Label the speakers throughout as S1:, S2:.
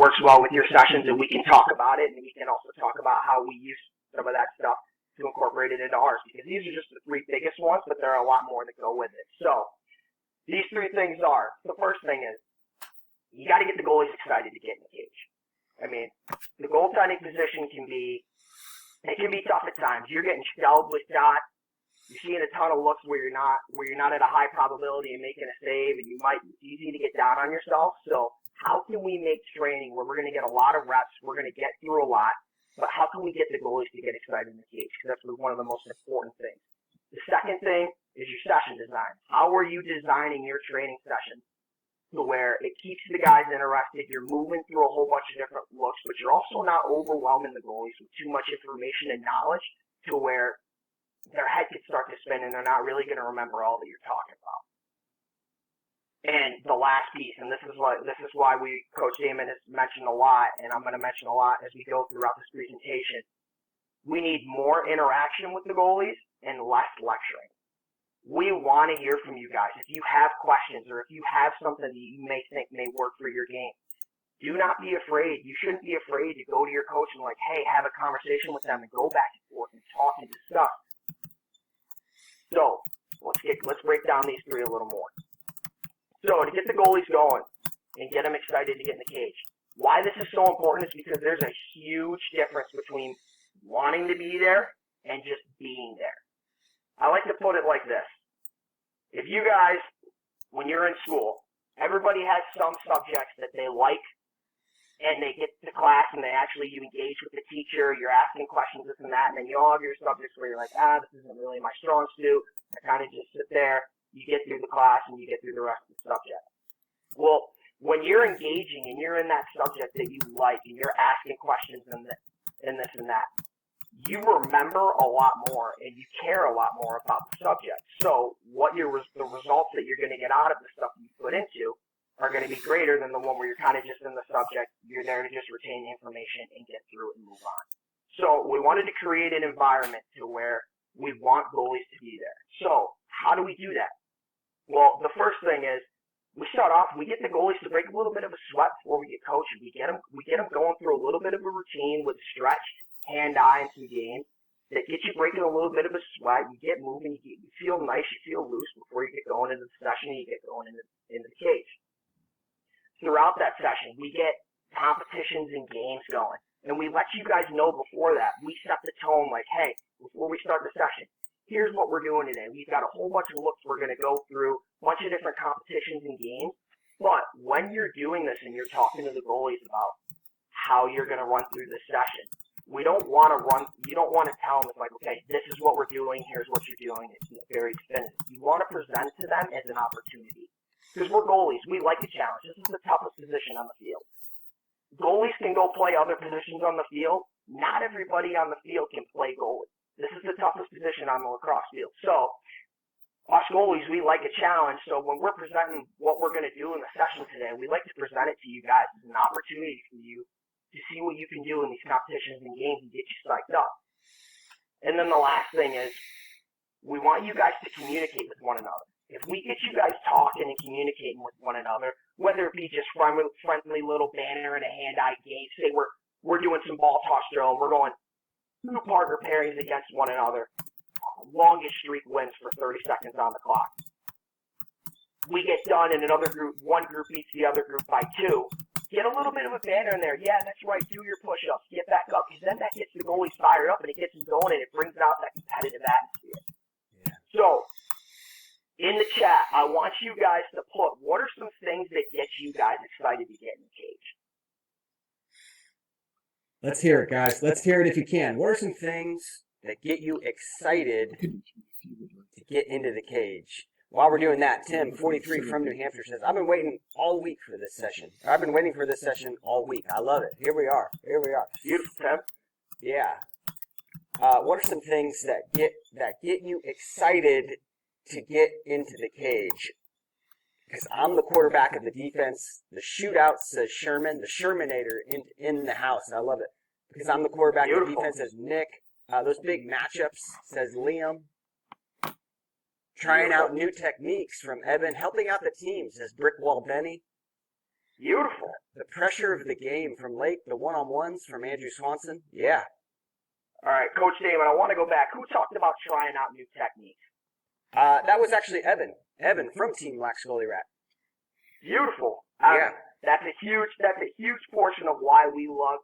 S1: works well with your sessions, and we can talk about it, and we can also talk about how we use some of that stuff to incorporate it into ours, because these are just the three biggest ones, but there are a lot more that go with it. So these three things are, the first thing is, you got to get the goalies excited to get in the cage. I mean, the goaltending position can be tough at times. You're getting shelled with shots. You're seeing a ton of looks where you're not at a high probability of making a save, and it's easy to get down on yourself. So how can we make training where we're going to get a lot of reps, we're going to get through a lot, but how can we get the goalies to get excited in the cage? Because that's one of the most important things. The second thing is your session design. How are you designing your training sessions to where it keeps the guys interested? You're moving through a whole bunch of different looks, but you're also not overwhelming the goalies with too much information and knowledge to where their head could start to spin and they're not really going to remember all that you're talking about. And the last piece, and this is why Coach Damon has mentioned a lot, and I'm going to mention a lot as we go throughout this presentation. We need more interaction with the goalies and less lecturing. We want to hear from you guys. If you have questions or if you have something that you may think may work for your game, do not be afraid. You shouldn't be afraid to go to your coach and hey, have a conversation with them and go back and forth and talk and discuss. So let's break down these three a little more. So to get the goalies going and get them excited to get in the cage, why this is so important is because there's a huge difference between wanting to be there and just being there. I like to put it like this. If you guys, when you're in school, everybody has some subjects that they like, and they get to class and you engage with the teacher, you're asking questions, this and that, and then you all have your subjects where you're like, this isn't really my strong suit. I kind of just sit there, you get through the class, and you get through the rest of the subject. Well, when you're engaging and you're in that subject that you like, and you're asking questions and this and that, you remember a lot more and you care a lot more about the subject. So the results that you're going to get out of the stuff you put into are going to be greater than the one where you're kind of just in the subject. You're there to just retain the information and get through it and move on. So we wanted to create an environment to where we want goalies to be there. So how do we do that? Well, the first thing is we start off, we get the goalies to break a little bit of a sweat before we get coaching. We get them going through a little bit of a routine with stretch, hand-eye, and some games that get you breaking a little bit of a sweat. You get moving, you feel nice, you feel loose before you get going into the session and you get going into the cage. Throughout that session, we get competitions and games going. And we let you guys know before that. We set the tone hey, before we start the session, here's what we're doing today. We've got a whole bunch of looks we're going to go through, a bunch of different competitions and games. But when you're doing this and you're talking to the goalies about how you're going to run through this session, you don't want to tell them, okay, this is what we're doing, here's what you're doing. It's very definitive. You want to present to them as an opportunity. Because we're goalies. We like a challenge. This is the toughest position on the field. Goalies can go play other positions on the field. Not everybody on the field can play goalie. This is the toughest position on the lacrosse field. So, us goalies, we like a challenge. So when we're presenting what we're going to do in the session today, we like to present it to you guys as an opportunity for you to see what you can do in these competitions and games and get you psyched up. And then the last thing is, we want you guys to communicate with one another. If we get you guys talking and communicating with one another, whether it be just friendly little banner and a hand-eye game, say we're doing some ball toss drill, we're going 2 partner pairings against one another, longest streak wins for 30 seconds on the clock. We get done and one group beats the other group by 2. Get a little bit of a banner in there. Yeah, that's right. Do your push-ups. Get back up, because then that gets the goalies fired up and it gets them going and it brings out that competitive atmosphere. Yeah. So, in the chat, I want you guys to put, what are some things that get you guys excited to get in the cage?
S2: Let's hear it, guys. Let's hear it if you can. What are some things that get you excited to get into the cage? While we're doing that, Tim, 43 from New Hampshire, says, I've been waiting all week for this session. I've been waiting for this session all week. I love it. Here we are.
S1: Beautiful, Tim.
S2: Yeah. What are some things that get you excited to get into the cage? Because I'm the quarterback of the defense. The shootout says Sherman, the Shermanator in the house, and I love it. Because I'm the quarterback of the defense says Nick. Those big matchups says Liam. Trying out new techniques from Evan. Helping out the team says Brickwall Benny.
S1: Beautiful.
S2: The pressure of the game from Lake, the one-on-ones from Andrew Swanson. Yeah.
S1: All right, Coach Damon, I want to go back. Who talked about trying out new techniques?
S2: That was actually Evan. Evan from Team Lax Goalie Rat.
S1: Beautiful.
S2: Yeah.
S1: That's a huge portion of why we love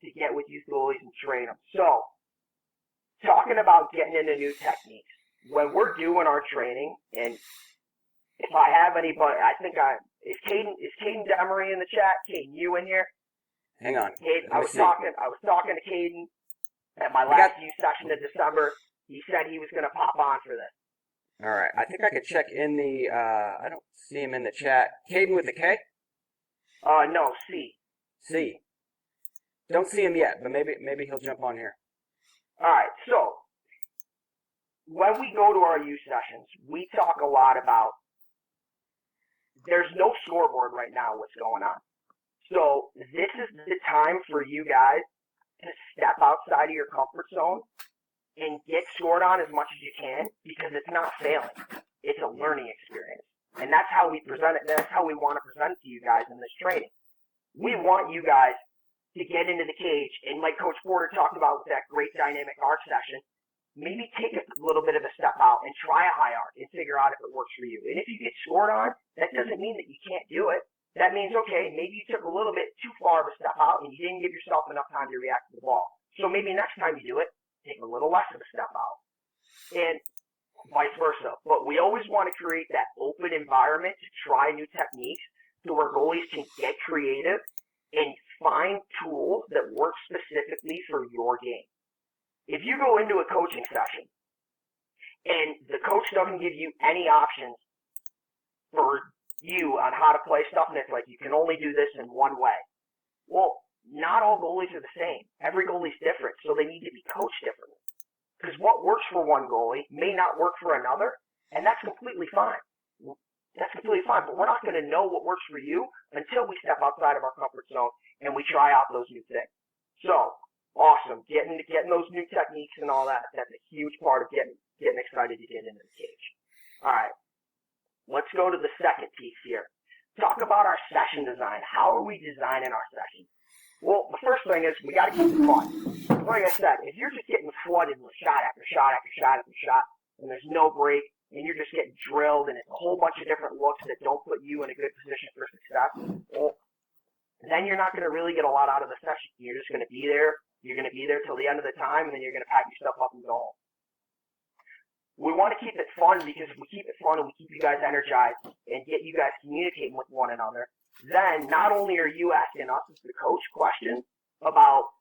S1: to get with youth goalies and train them. So, talking about getting into new techniques, when we're doing our training, and if I have anybody, is Caden Demery in the chat? Caden, you in here?
S2: Hang on.
S1: Caden, I was talking to Caden at my last youth session in December. He said he was going to pop on for this.
S2: All right. I think I could check in the, I don't see him in the chat. Caden with a K?
S1: No, C.
S2: C. Don't see him yet, but maybe he'll jump on here.
S1: All right, so when we go to our youth sessions, we talk a lot about there's no scoreboard right now what's going on. So this is the time for you guys to step outside of your comfort zone and get scored on as much as you can, because it's not failing. It's a learning experience. And that's how we present it. That's how we want to present it to you guys in this training. We want you guys to get into the cage, and like Coach Porter talked about with that great dynamic arc session, maybe take a little bit of a step out and try a high arc and figure out if it works for you. And if you get scored on, that doesn't mean that you can't do it. That means, okay, maybe you took a little bit too far of a step out and you didn't give yourself enough time to react to the ball. So maybe next time you do it, take a little less of a step out. And vice versa. But we always want to create that open environment to try new techniques so our goalies can get creative and find tools that work specifically for your game. If you go into a coaching session and the coach doesn't give you any options for you on how to play stuff, and it's like you can only do this in one way. Well, not all goalies are the same. Every goalie's different, so they need to be coached differently. Because what works for one goalie may not work for another, and that's completely fine. That's completely fine, but we're not going to know what works for you until we step outside of our comfort zone and we try out those new things. So, awesome. Getting those new techniques and all that, that's a huge part of getting excited to get into the cage. All right. Let's go to the second piece here. Talk about our session design. How are we designing our session? Well, the first thing is we got to keep it fun. Like I said, if you're just getting flooded with shot after shot after shot after shot, and there's no break, and you're just getting drilled, and it's a whole bunch of different looks that don't put you in a good position for success, well, then you're not going to really get a lot out of the session. You're just going to be there. You're going to be there till the end of the time, and then you're going to pack your stuff up and go home. We want to keep it fun, because if we keep it fun and we keep you guys energized and get you guys communicating with one another, then not only are you asking us as the coach questions about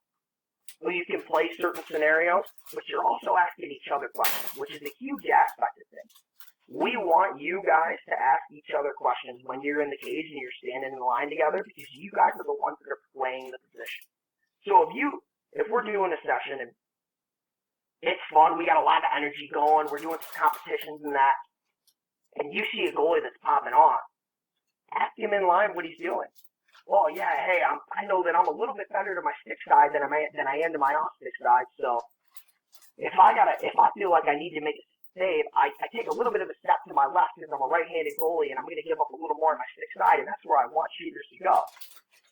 S1: who you can play certain scenarios, but you're also asking each other questions, which is a huge aspect of things. We want you guys to ask each other questions when you're in the cage and you're standing in the line together, because you guys are the ones that are playing the position. So if we're doing a session and it's fun, we got a lot of energy going, we're doing some competitions and that, and you see a goalie that's popping off, ask him in line what he's doing. Well, yeah, hey, I know that I'm a little bit better to my stick side than I am to my off stick side. So if I feel like I need to make a save, I take a little bit of a step to my left because I'm a right-handed goalie and I'm going to give up a little more on my stick side, and that's where I want shooters to go.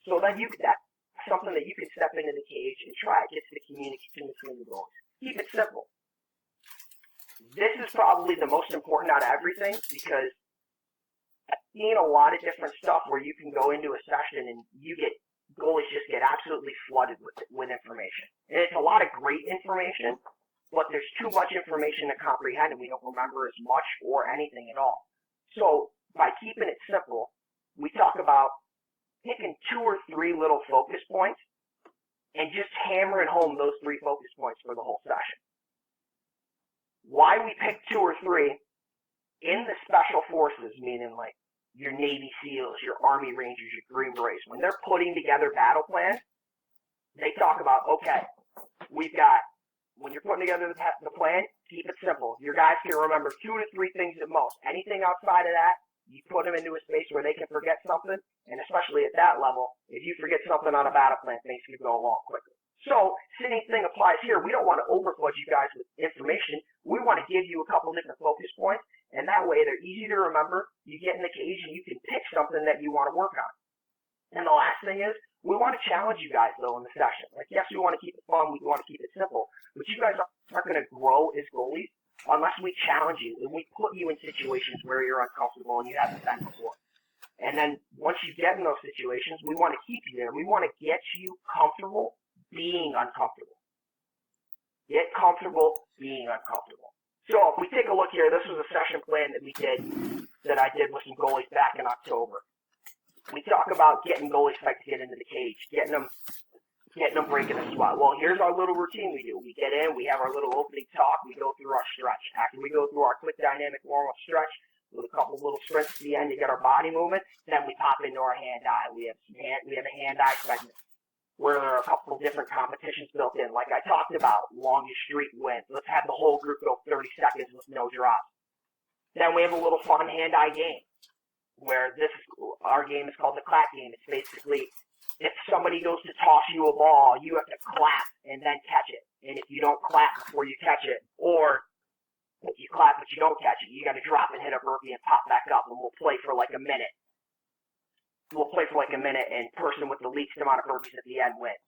S1: So then that's something that you can step into the cage and try to get to the communication between the goalies. Keep it simple. This is probably the most important out of everything, because I've seen a lot of different stuff where you can go into a session and goalies just get absolutely flooded with information. And it's a lot of great information, but there's too much information to comprehend and we don't remember as much or anything at all. So by keeping it simple, we talk about picking 2 or 3 little focus points and just hammering home those 3 focus points for the whole session. Why we pick 2 or 3, in the special forces, meaning like your Navy SEALs, your Army Rangers, your Green Berets, when they're putting together battle plans, they talk about, okay, when you're putting together the plan, keep it simple. Your guys can remember 2 to 3 things at most. Anything outside of that, you put them into a space where they can forget something, and especially at that level, if you forget something on a battle plan, things can go along quickly. So, same thing applies here. We don't want to overflood you guys with information. We want to give you a couple different focus points, and that way they're easy to remember. You get in the cage and you can pick something that you want to work on. And the last thing is, we want to challenge you guys, though, in the session. Like, yes, we want to keep it fun. We want to keep it simple. But you guys aren't going to grow as goalies unless we challenge you and we put you in situations where you're uncomfortable and you haven't been before. And then once you get in those situations, we want to keep you there. We want to get you comfortable being uncomfortable. Get comfortable being uncomfortable. So if we take a look here, this was a session plan that I did with some goalies back in October. We talk about getting goalies to get into the cage, getting them breaking a sweat. Well, here's our little routine we do. We get in, we have our little opening talk, we go through our stretch. After we go through our quick dynamic warm-up stretch with a couple of little sprints at the end to get our body moving, then we pop into our hand-eye. We have a hand-eye segment where there are a couple of different competitions built in. Like I talked about, longest streak wins. Let's have the whole group go 30 seconds with no drops. Then we have a little fun hand-eye game, where our game is called the clap game. It's basically, if somebody goes to toss you a ball, you have to clap and then catch it. And if you don't clap before you catch it, or if you clap but you don't catch it, you got to drop and hit a burpee and pop back up, and we'll play for like a minute. And person with the least amount of burpees at the end wins.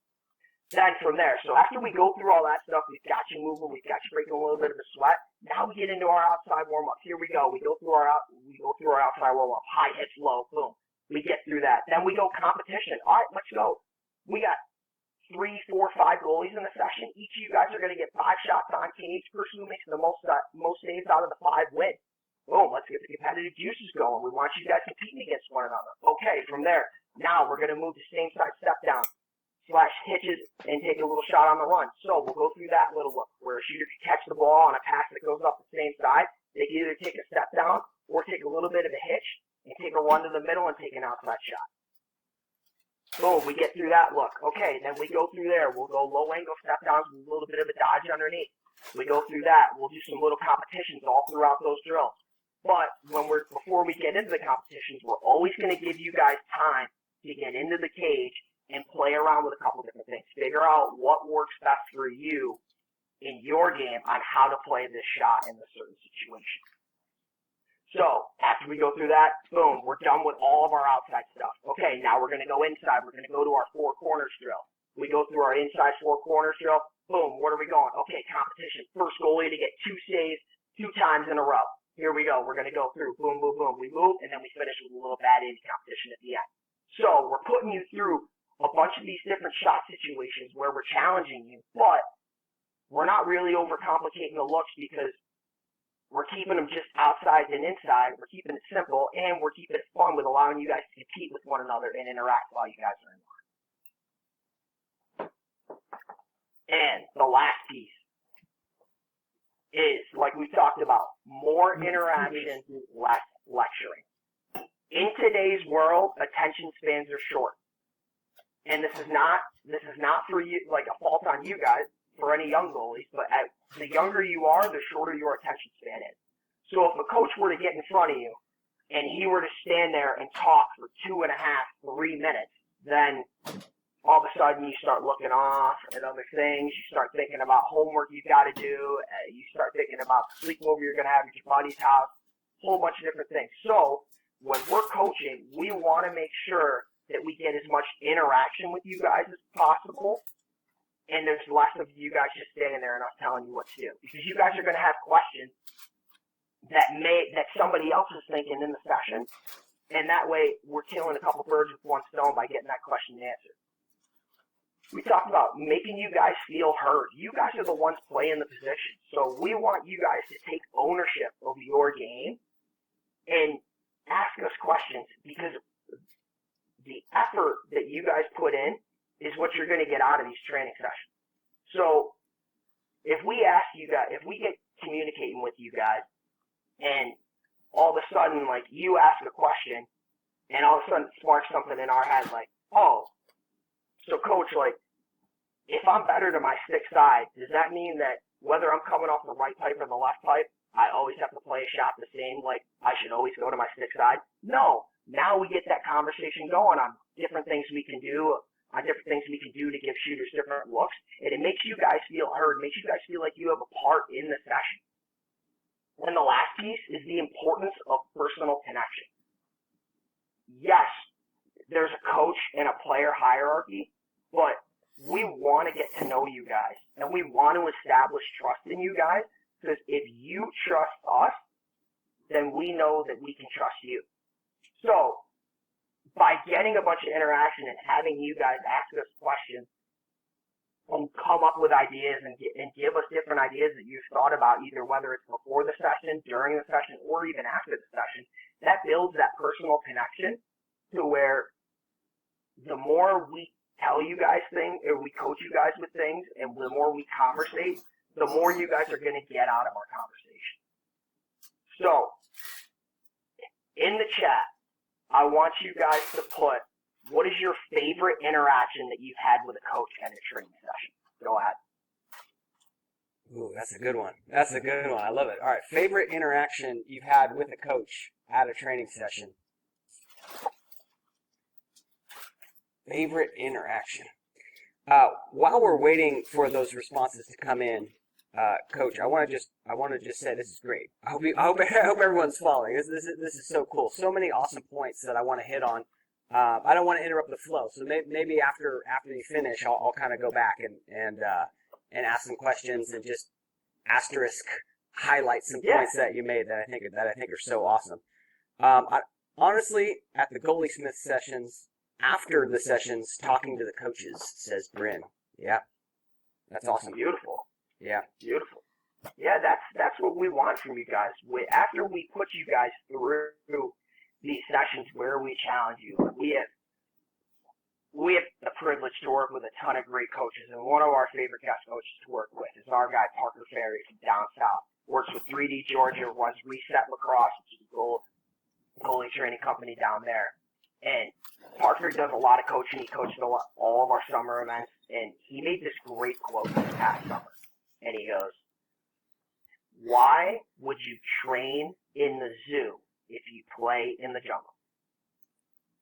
S1: Then from there, so after we go through all that stuff, we've got you moving, we've got you breaking a little bit of a sweat. Now we get into our outside warm-ups. Here we go. We go through our outside warm-up. High hits low, boom. We get through that. Then we go competition. All right, let's go. We got 3, 4, 5 goalies in the session. Each of you guys are going to get 5 shots on cage. Person who makes the most saves out of the 5 wins. Boom, let's get the competitive juices going. We want you guys competing against one another. Okay, from there, now we're going to move to same side step down / hitches and take a little shot on the run. So we'll go through that little look where a shooter can catch the ball on a pass that goes up the same side. They can either take a step down or take a little bit of a hitch and take a run to the middle and take an outside shot. Boom, we get through that look. Okay, then we go through there. We'll go low angle step downs with a little bit of a dodge underneath. We go through that. We'll do some little competitions all throughout those drills. But before we get into the competitions, we're always going to give you guys time to get into the cage and play around with a couple different things. Figure out what works best for you in your game on how to play this shot in a certain situation. So, after we go through that, boom, we're done with all of our outside stuff. Okay, now we're going to go inside. We're going to go to our 4 corners drill. We go through our inside 4 corners drill. Boom, where are we going? Okay, competition. First goalie to get 2 saves 2 times in a row. Here we go. We're going to go through. Boom, boom, boom. We move, and then we finish with a little bad end competition at the end. So, we're putting you through a bunch of these different shot situations where we're challenging you, but we're not really overcomplicating the looks because we're keeping them just outside and inside. We're keeping it simple, and we're keeping it fun with allowing you guys to compete with one another and interact while you guys are in line. And the last piece is, like we talked about, more interaction, less lecturing. In today's world, attention spans are short. And this is not for you, like a fault on you guys, for any young goalies, but the younger you are, the shorter your attention span is. So if a coach were to get in front of you and he were to stand there and talk for 2.5, 3 minutes, then all of a sudden you start looking off at other things. You start thinking about homework you've got to do. You start thinking about the sleepover you're going to have at your buddy's house, a whole bunch of different things. So when we're coaching, we want to make sure that we get as much interaction with you guys as possible, and there's less of you guys just standing there and us telling you what to do. Because you guys are going to have questions that somebody else is thinking in the session, and that way we're killing a couple birds with one stone by getting that question answered. We talked about making you guys feel heard. You guys are the ones playing the position, so we want you guys to take ownership of your game and ask us questions, because the effort that you guys put in is what you're going to get out of these training sessions. So if we get communicating with you guys, and all of a sudden, like, you ask a question, and all of a sudden it sparks something in our head, like, oh, so coach, like, if I'm better to my stick side, does that mean that whether I'm coming off the right pipe or the left pipe, I always have to play a shot the same, like I should always go to my stick side? No. Now we get that conversation going on different things we can do, to give shooters different looks, and it makes you guys feel heard, makes you guys feel like you have a part in the session. And the last piece is the importance of personal connection. Yes, there's a coach and a player hierarchy, but we want to get to know you guys, and we want to establish trust in you guys, because if you trust us, then we know that we can trust you. So, by getting a bunch of interaction and having you guys ask us questions and come up with ideas and give us different ideas that you've thought about, either whether it's before the session, during the session, or even after the session, that builds that personal connection to where the more we tell you guys things, or we coach you guys with things, and the more we conversate, the more you guys are going to get out of our conversation. So, in the chat, I want you guys to put, what is your favorite interaction that you've had with a coach at a training session? Go ahead.
S2: Ooh, that's a good one. That's a good one. I love it. All right, favorite interaction you've had with a coach at a training session. Favorite interaction. While we're waiting for those responses to come in, Coach, I want to just say this is great. I hope everyone's following. This is so cool. So many awesome points that I want to hit on. I don't want to interrupt the flow, so maybe after you finish, I'll kind of go back and ask some questions and just asterisk highlight some points that you made that I think are so awesome. Honestly, at the Goalie Smith sessions, after the sessions, talking to the coaches, says Bryn. Yeah, that's awesome.
S1: Beautiful.
S2: Yeah.
S1: Beautiful. Yeah, that's what we want from you guys. After we put you guys through these sessions where we challenge you, we have the privilege to work with a ton of great coaches, and one of our favorite guest coaches to work with is our guy Parker Ferry from down south. Works with 3D Georgia, was Reset Lacrosse, which is a goalie training company down there. And Parker does a lot of coaching. He coached all of our summer events, and he made this great quote this past summer. And he goes, "Why would you train in the zoo if you play in the jungle?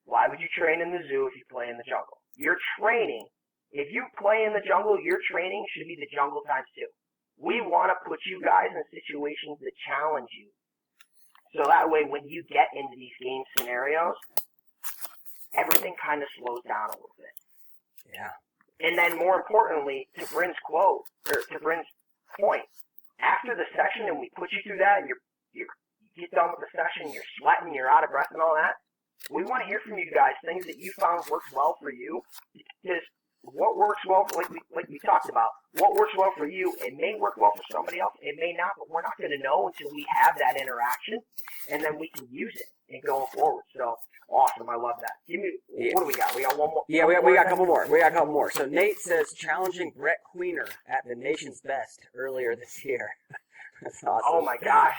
S1: Why would you train in the zoo if you play in the jungle? Your training, if you play in the jungle, your training should be the jungle times 2. We want to put you guys in situations that challenge you. So that way, when you get into these game scenarios, everything kind of slows down a little bit."
S2: Yeah. And
S1: then more importantly, to Bryn's quote, or to Bryn's point, after the session and we put you through that and you get done with the session, you're sweating, you're out of breath and all that, we want to hear from you guys, things that you found works well for you, because what works well, like we talked about, what works well for you, it may work well for somebody else, it may not, but we're not going to know until we have that interaction, and then we can use it and going forward. So, awesome, I love that. What do we got? We got one more?
S2: Yeah, we got a couple more. We got a couple more. So Nate says, challenging Brett Queener at the Nation's Best earlier this year. That's awesome.
S1: Oh my gosh.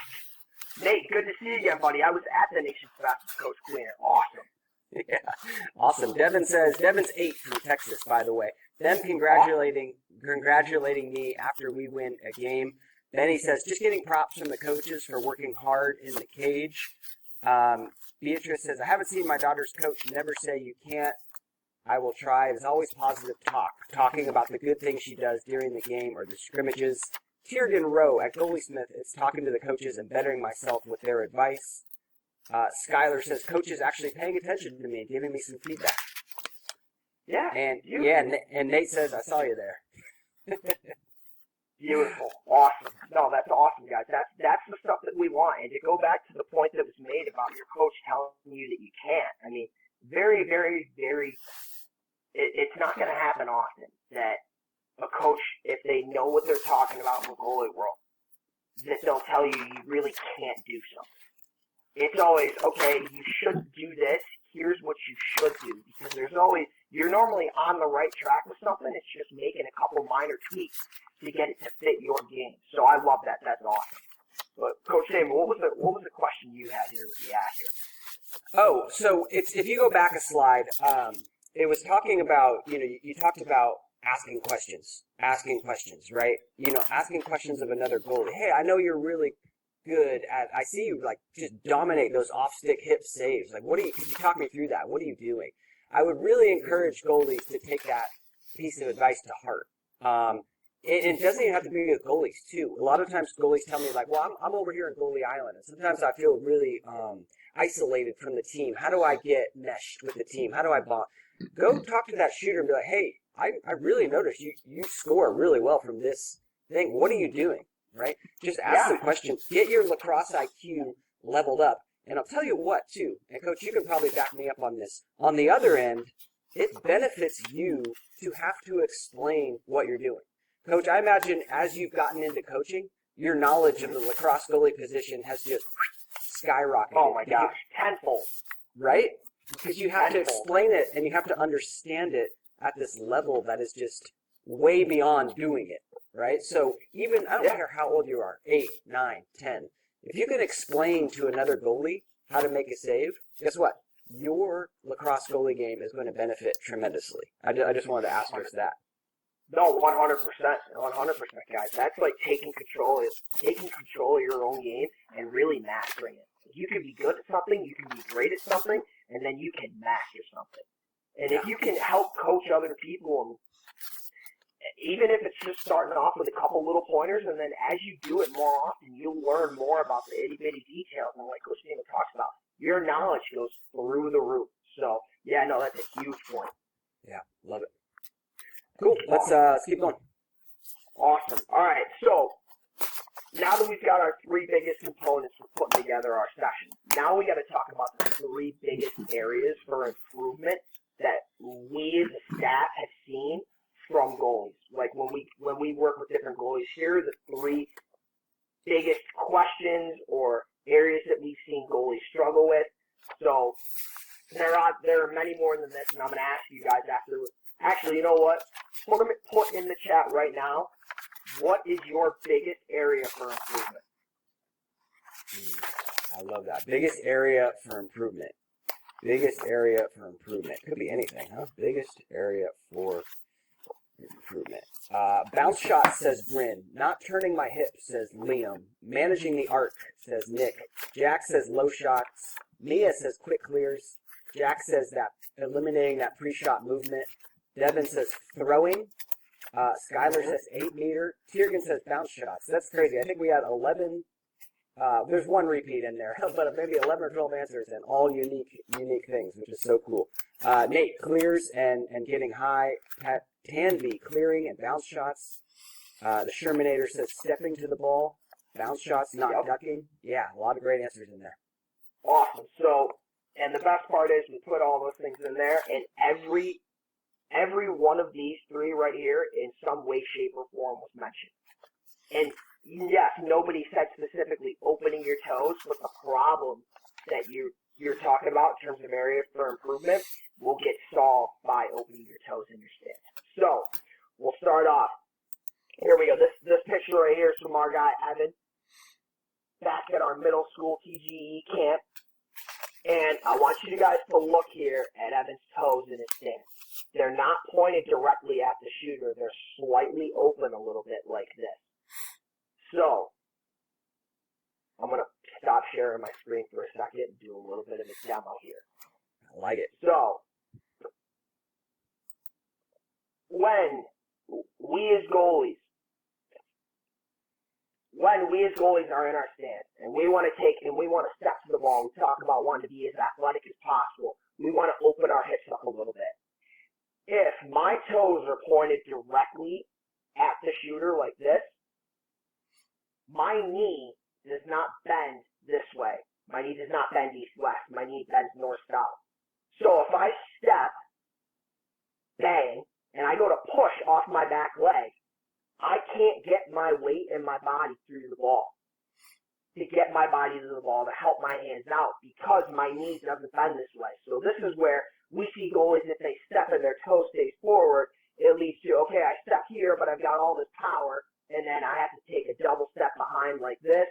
S1: Nate, good to see you again, buddy. I was at the Nation's Best with Coach Queener. Awesome.
S2: Yeah, awesome. Devin says, Devin's 8 from Texas, by the way. Them congratulating me after we win a game. Then he says, just getting props from the coaches for working hard in the cage. Beatrice says, I haven't seen my daughter's coach never say you can't. I will try. It's always positive talk, talking about the good things she does during the game or the scrimmages. Tierden Rowe at Goalie Smith is talking to the coaches and bettering myself with their advice. Skylar says, coach is actually paying attention to me and giving me some feedback.
S1: Yeah.
S2: And Nate says, I saw you there.
S1: Beautiful. Awesome. No, that's awesome, guys. That's the stuff that we want. And to go back to the point that was made about your coach telling you that you can't, I mean, very, very, very, it's not going to happen often that a coach, if they know what they're talking about in the goalie world, that they'll tell you you really can't do something. It's always, okay, you should do this, here's what you should do. Because you're normally on the right track with something, it's just making a couple minor tweaks to get it to fit your game. So I love that. That's awesome. But Coach Damon, what was the question you had here with the ad here?
S2: Oh, so if you go back a slide, it was talking about, you talked about asking questions, right? Asking questions of another goalie. Hey, I know you're really good at, I see you just dominate those off-stick hip saves. Could you talk me through that? What are you doing? I would really encourage goalies to take that piece of advice to heart. It doesn't even have to be with goalies too. A lot of times goalies tell me well, I'm over here in Goalie Island, and sometimes I feel really, isolated from the team? How do I get meshed with the team? How do I bond? Go talk to that shooter and be like, hey, I really noticed you score really well from this thing. What are you doing? Right? Just ask the questions. Get your lacrosse IQ leveled up. And I'll tell you what, too, and Coach, you can probably back me up on this. On the other end, it benefits you to have to explain what you're doing. Coach, I imagine as you've gotten into coaching, your knowledge of the lacrosse goalie position has just skyrocketed.
S1: Oh my gosh, tenfold.
S2: Right? Because you have to explain it and you have to understand it at this level that is just way beyond doing it. Right? So even, I don't care how old you are, 8, 9, 10, if you can explain to another goalie how to make a save, guess what? Your lacrosse goalie game is going to benefit tremendously. I just wanted to ask us that.
S1: No, 100%, 100%, guys. That's like taking control of your own game and really mastering it. You can be good at something, you can be great at something, and then you can master something. And if you can help coach other people, and even if it's just starting off with a couple little pointers, and then as you do it more often, you'll learn more about the itty-bitty details. And like Coach Damon talks about, your knowledge goes through the roof. So, yeah, no, that's a huge point.
S2: Yeah, love it. Cool. Let's keep going.
S1: Awesome. All right. So now that we've got our 3 biggest components for putting together our session, now we got to talk about the 3 biggest areas for improvement that we as a staff have seen from goalies. Like when we work with different goalies, here are the 3 biggest questions or areas that we've seen goalies struggle with. So there are many more than this, and I'm going to ask you guys afterwards. Actually, you know what? Put in the chat right now, what is your biggest area for improvement?
S2: I love that. Biggest area for improvement. Biggest area for improvement. Could be anything, huh? Biggest area for improvement. Bounce shot, says Bryn. Not turning my hip, says Liam. Managing the arc, says Nick. Jack says low shots. Mia says quick clears. Jack says that eliminating that pre-shot movement. Devin says throwing. Skylar says 8 meter. Tiergan says bounce shots. That's crazy. I think we had 11. There's one repeat in there, but maybe 11 or 12 answers and all unique things, which is so cool. Nate clears and getting high. Tanvi clearing and bounce shots. The Shermanator says stepping to the ball. Bounce shots, not ducking. Yeah, a lot of great answers in there.
S1: Awesome. So, and the best part is we put all those things in there, and every one of these 3 right here in some way, shape, or form was mentioned. And yes, nobody said specifically opening your toes, but the problem that you're talking about in terms of area for improvement will get solved by opening your toes in your stance. So we'll start off. Here we go. This picture right here is from our guy Evan back at our middle school TGE camp. And I want you guys to look here at Evan's toes in his stance. They're not pointed directly at the shooter. They're slightly open a little bit like this. So, I'm going to stop sharing my screen for a second and do a little bit of a demo here.
S2: I like it.
S1: So, when we as goalies are in our stance and we want to step to the ball, we talk about wanting to be as athletic as possible. We want to open our hips up a little bit. If my toes are pointed directly at the shooter like this, my knee does not bend this way. My knee does not bend east-west. My knee bends north-south. So if I step, bang, and I go to push off my back leg, I can't get my weight and my body through the ball to get my body to the ball to help my hands out because my knee doesn't bend this way. So this is where we see goalies, if they step and their toe stays forward, it leads to, okay, I step here, but I've got all this power, and then I have to take a double step behind like this.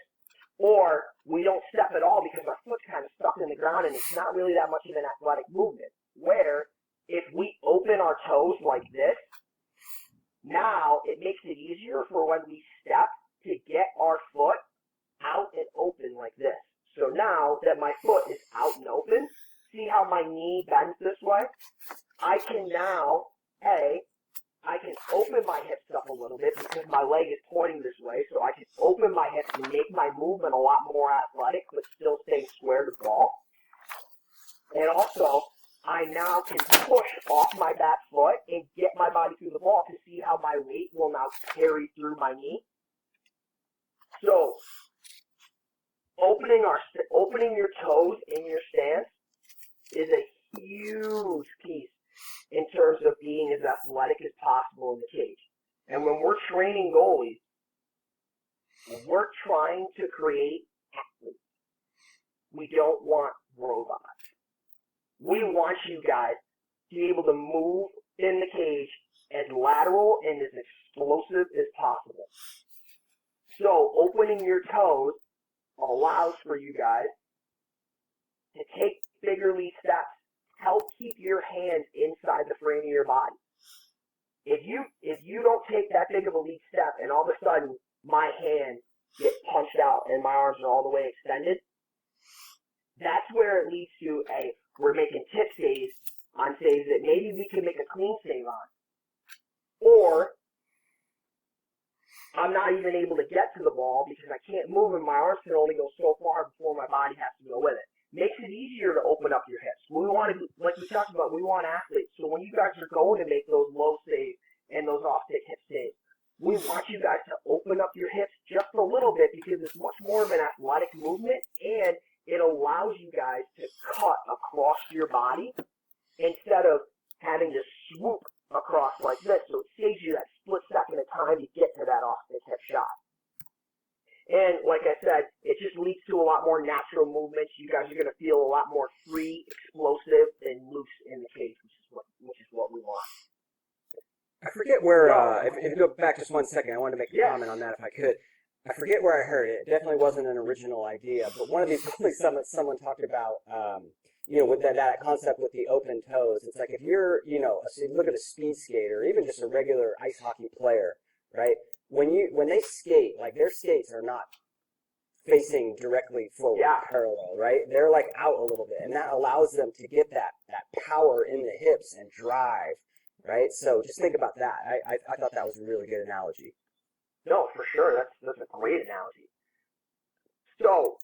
S1: Or we don't step at all because our foot's kind of stuck in the ground and it's not really that much of an athletic movement. Where if we open our toes like this, now it makes it easier for when we step to get our foot out and open like this. So now that my foot is out and open, see how my knee bends this way? I can now, I can open my hips up a little bit because my leg is pointing this way, so I can open my hips and make my movement a lot more athletic, but still stay square to the ball. And also, I now can push off my back foot and get my body through the ball to see how my weight will now carry through my knee. So, opening your toes in your stance is a huge piece in terms of being as athletic as possible in the cage. And when we're training goalies, we're trying to create athletes. We don't want robots. We want you guys to be able to move in the cage as lateral and as explosive as possible. So opening your toes allows for you guys to take bigger lead steps, help keep your hands inside the frame of your body. If you don't take that big of a lead step and all of a sudden my hands get punched out and my arms are all the way extended, that's where it leads to we're making tip saves on saves that maybe we can make a clean save on. Or I'm not even able to get to the ball because I can't move and my arms can only go so far before my body has to go with it. Makes it easier to open up your hips. We want to, like we talked about, we want athletes. So when you guys are going to make those low saves and those off-stick hip saves, we want you guys to open up your hips just a little bit because it's much more of an athletic movement and it allows you guys to cut across your body instead of having to swoop across like this. So it saves you that split second of time to get to that off-stick hip shot. And like I said, it just leads to a lot more natural movements. You guys are going to feel a lot more free, explosive, and loose in the cage, which is what we want.
S2: I forget where, if you go back just 1 second, I wanted to make a comment on that if I could. I forget where I heard it. It definitely wasn't an original idea, but one of these goalie summits, someone talked about, with that concept with the open toes. It's like if you're, so you look at a speed skater, or even just a regular ice hockey player, right? When they skate, like their skates are not facing directly forward, parallel, right? They're like out a little bit, and that allows them to get that power in the hips and drive, right? So just think about that. I thought that was a really good analogy.
S1: No, for sure. That's a great analogy. So,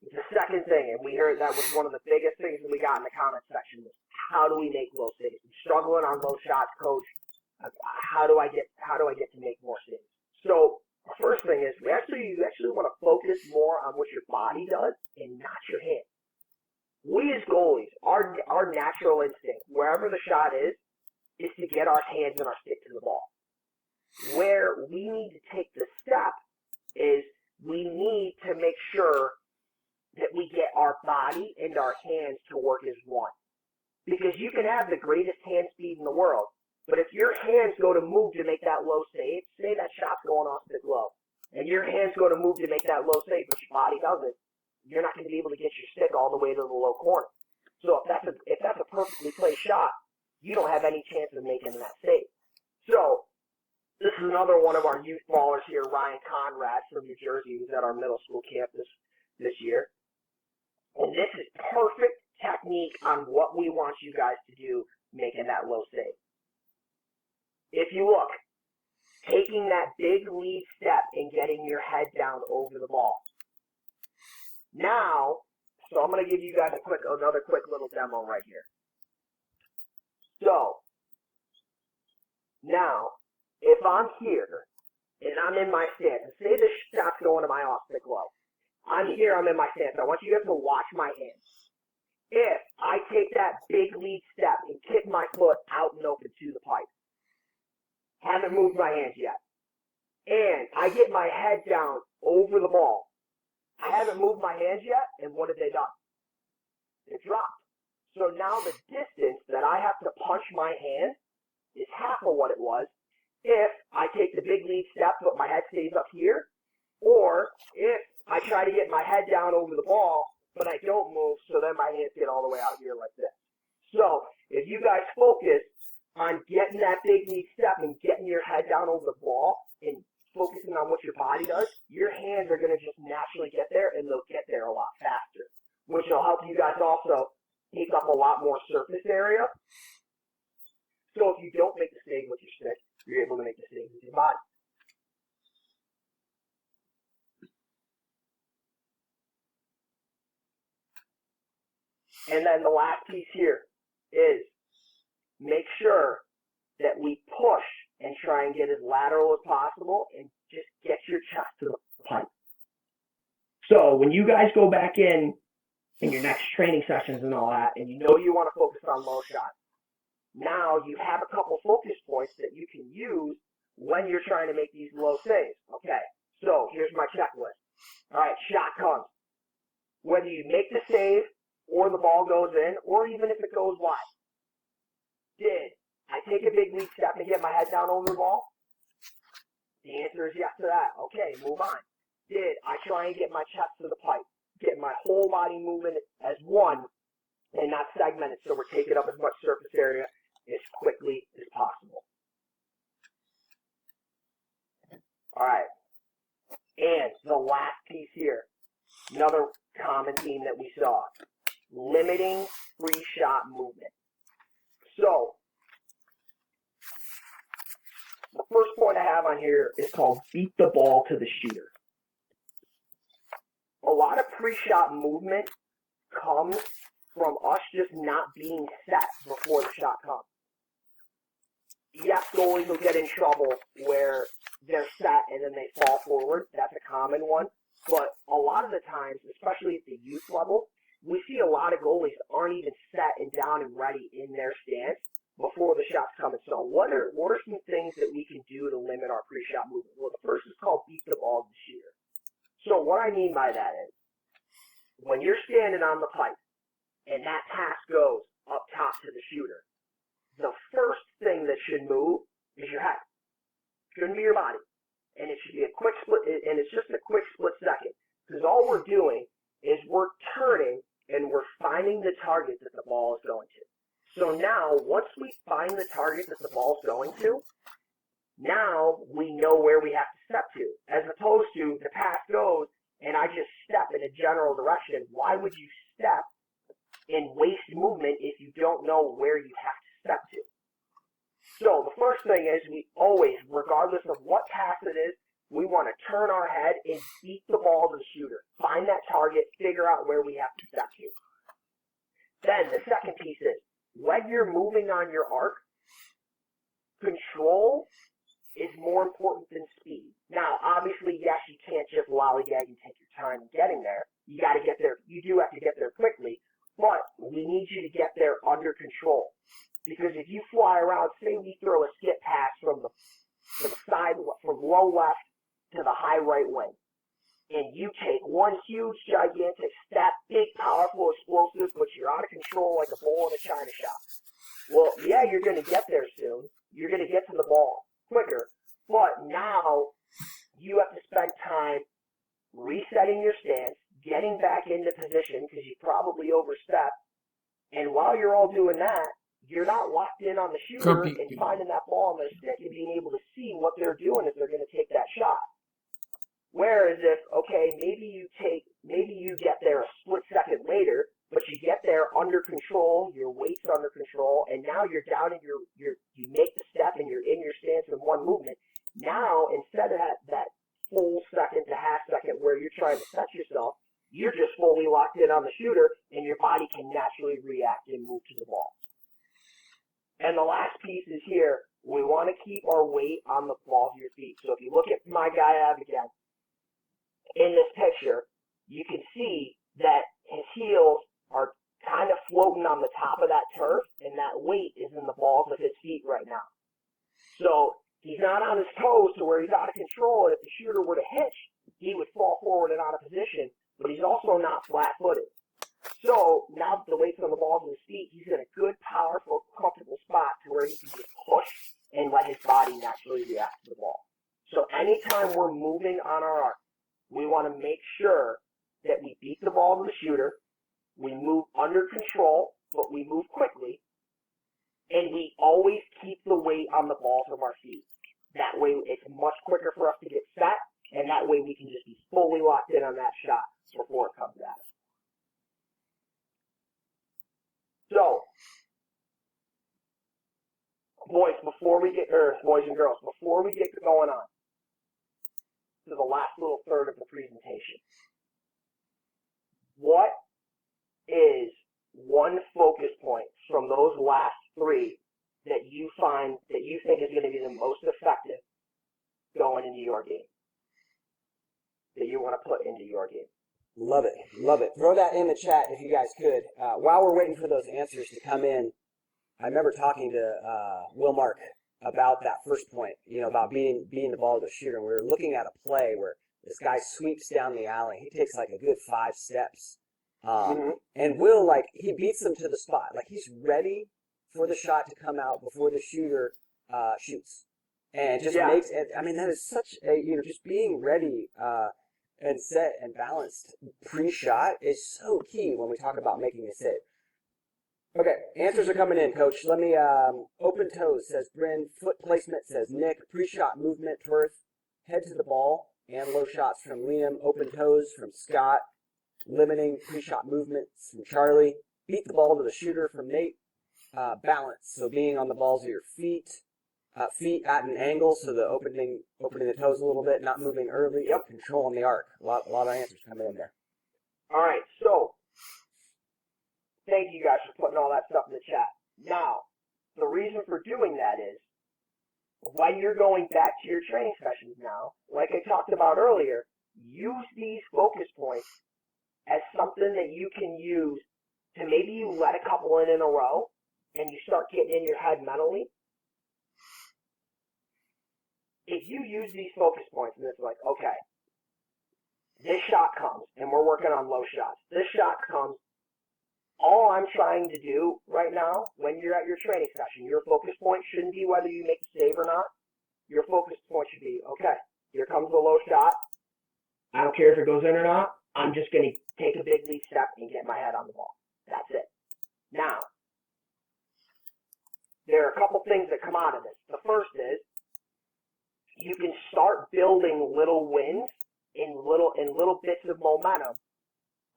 S1: the second thing, and we heard that was one of the biggest things that we got in the comment section, was how do we make low saves? I'm struggling on low shots, coach. How do I get to make more saves? So, the first thing is you actually want to focus more on what your body does and not your hand. We as goalies, our natural instinct, wherever the shot is to get our hands and our stick to the ball. Where we need to take the step is we need to make sure that we get our body and our hands to work as one. Because you can have the greatest hand speed in the world, but if your hands go to move to make that low save, say that shot's going off the glove, and your hands go to move to make that low save, but your body doesn't, you're not going to be able to get your stick all the way to the low corner. So if that's a perfectly placed shot, you don't have any chance of making that save. So, this is another one of our youth ballers here, Ryan Conrad from New Jersey, who's at our middle school campus this year. And this is perfect technique on what we want you guys to do making that low save. If you look, taking that big lead step and getting your head down over the ball. Now, so I'm going to give you guys another quick little demo right here. So, now, if I'm here, and I'm in my stance, and say this shot's going to my off-stick low. I'm here, I'm in my stance. I want you guys to watch my hands. If I take that big lead step and kick my foot out and open to the pipe, haven't moved my hands yet, and I get my head down over the ball, I haven't moved my hands yet, and what have they done? They dropped. So now the distance that I have to punch my hand is half of what it was if I take the big lead step but my head stays up here, or if I try to get my head down over the ball but I don't move, so then my hands get all the way out here like this. So if you guys focus on getting that big lead step and getting your head down over the ball and focusing on what your body does, your hands are going to just naturally get there, and they'll get there a lot faster, which will help you guys also take up a lot more surface area. So if you don't make the save with your stick, you're able to make the save with your body. And And then the last piece here is make sure that we push and try and get as lateral as possible and just get your chest to the pipe. So when you guys go back in your next training sessions and all that, and you know you want to focus on low shots, now you have a couple focus points that you can use when you're trying to make these low saves. Okay, so here's my checklist. All right, shot comes. Whether you make the save or the ball goes in, or even if it goes wide. Did I take a big lead step and get my head down over the ball? The answer is yes to that. Okay, move on. Did I try and get my chest to the pipe? Get my whole body moving as one and not segmented, so we're taking up as much surface area as quickly as possible. All right. And the last piece here, another common theme that we saw, limiting free shot movement. So, the first point I have on here is called beat the ball to the shooter. A lot of pre-shot movement comes from us just not being set before the shot comes. Yes, goalies will get in trouble where they're set and then they fall forward. That's a common one. But a lot of the times, especially at the youth level, we see a lot of goalies aren't even set and down and ready in their stance before the shot's coming. So what are some things that we can do to limit our pre-shot movement? Well, the first is called beat the ball to the shooter. So what I mean by that is, when you're standing on the pipe and that pass goes up top to the shooter, the first thing that should move is your head. It shouldn't be your body. And it should be a quick split, and it's just a quick split second. Because all we're doing is we're turning and we're finding the target that the ball is going to. So now, once we find the target that the ball is going to, now we know where we have to step to. As opposed to the pass goes and I just step in a general direction. Why would you step and waste movement if you don't know where you have to step to? So the first thing is we always, regardless of what pass it is, we want to turn our head and beat the ball to the shooter. Find that target, figure out where we have to step to. Then the second piece is, when you're moving on your arc, control is more important than speed. Now, obviously, yes, you can't just lollygag and take your time getting there. You got to get there. You do have to get there quickly, but we need you to get there under control. Because if you fly around, say we throw a skip pass from the side, from low left to the high right wing, and you take one huge, gigantic step, big, powerful, explosive, but you're out of control like a bull in a china shop. Well, yeah, you're going to get there soon. You're going to get to the ball quicker, but now you have to spend time resetting your stance, getting back into position because you probably overstepped, and while you're all doing that, you're not locked in on the shooter and finding that ball on their stick and being able to see what they're doing if they're going to take that shot. Whereas if, okay, maybe you get there a split second later, but you get there under control, your weight's under control, and now you're down and you make the step and you're in your stance in one movement. Now, instead of that full second to half second where you're trying to set yourself, you're just fully locked in on the shooter and your body can naturally react and move to the ball. And the last piece is here, we want to keep our weight on the balls of your feet. So if you look at my guy Ab again, in this picture, you can see that his heels are kind of floating on the top of that turf, and that weight is in the balls of his feet right now. So he's not on his toes to where he's out of control, and if the shooter were to hitch, he would fall forward and out of position, but he's also not flat-footed. So now that the weight's on the balls of his feet, he's in a good, powerful, comfortable spot to where he can just push and let his body naturally react to the ball. So anytime we're moving on our arc, we want to make sure that we beat the ball to the shooter, we move under control, but we move quickly, and we always keep the weight on the balls of our feet. That way it's much quicker for us to get set, and that way we can just be fully locked in on that shot before it comes at us. So, boys and girls, before we get going on to the last little third of the presentation, what is one focus point from those last three that you find that you think is going to be the most effective going into your game that you want to put into your game.
S2: Love it. Love it. Throw that in the chat if you guys could. While we're waiting for those answers to come in, I remember talking to Will Mark about that first point, about being the ball to the shooter. And we were looking at a play where this guy sweeps down the alley. He takes like a good 5 steps. And Will, he beats them to the spot. Like, he's ready for the shot to come out before the shooter shoots. And just makes it, that is such a, just being ready and set and balanced pre-shot is so key when we talk about making a save. Okay, answers are coming in, Coach. Let me, open toes, says Bryn. Foot placement, says Nick. Pre-shot movement, Perth. Head to the ball and low shots from Liam. Open toes from Scott. Limiting pre-shot movements from Charlie. Beat the ball to the shooter from Nate. Balance, so being on the balls of your feet. Feet at an angle, so the opening the toes a little bit, not moving early. Yep. Controlling the arc. A lot of answers coming in there.
S1: All right, so thank you guys for putting all that stuff in the chat. Now, the reason for doing that is when you're going back to your training sessions now, like I talked about earlier, use these focus points as something that you can use to maybe you let a couple in a row and you start getting in your head mentally. If you use these focus points and it's like, okay, this shot comes and we're working on low shots. This shot comes. All I'm trying to do right now, when you're at your training session, your focus point shouldn't be whether you make a save or not. Your focus point should be, okay, here comes the low shot. I don't care if it goes in or not. I'm just going to take a big lead step and get my head on the ball. That's it. Now, there are a couple things that come out of this. The first is you can start building little wins in little bits of momentum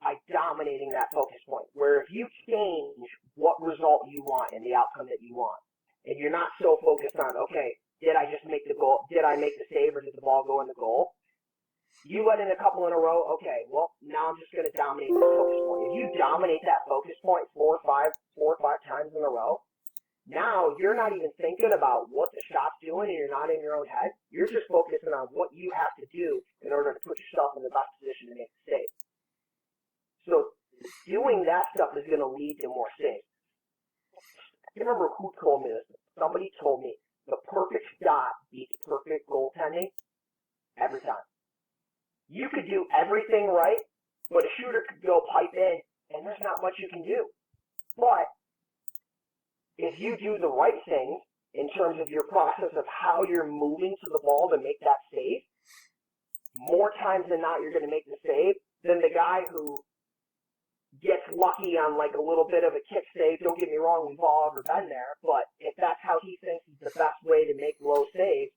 S1: by dominating that focus point. Where if you change what result you want and the outcome that you want, and you're not so focused on, okay, did I just make the goal? Did I make the save or did the ball go in the goal? You let in a couple in a row, okay, well, now I'm just going to dominate the focus point. If you dominate that focus point four or five times in a row, now you're not even thinking about what the shot's doing and you're not in your own head. You're just focusing on what you have to do in order to put yourself in the best position to make the save. So doing that stuff is going to lead to more saves. I remember who told me this. Somebody told me the perfect shot beats perfect goaltending every time. You could do everything right, but a shooter could go pipe in, and there's not much you can do. But if you do the right things in terms of your process of how you're moving to the ball to make that save, more times than not you're going to make the save than the guy who gets lucky on like a little bit of a kick save. Don't get me wrong, we've all ever been there, but if that's how he thinks is the best way to make low saves,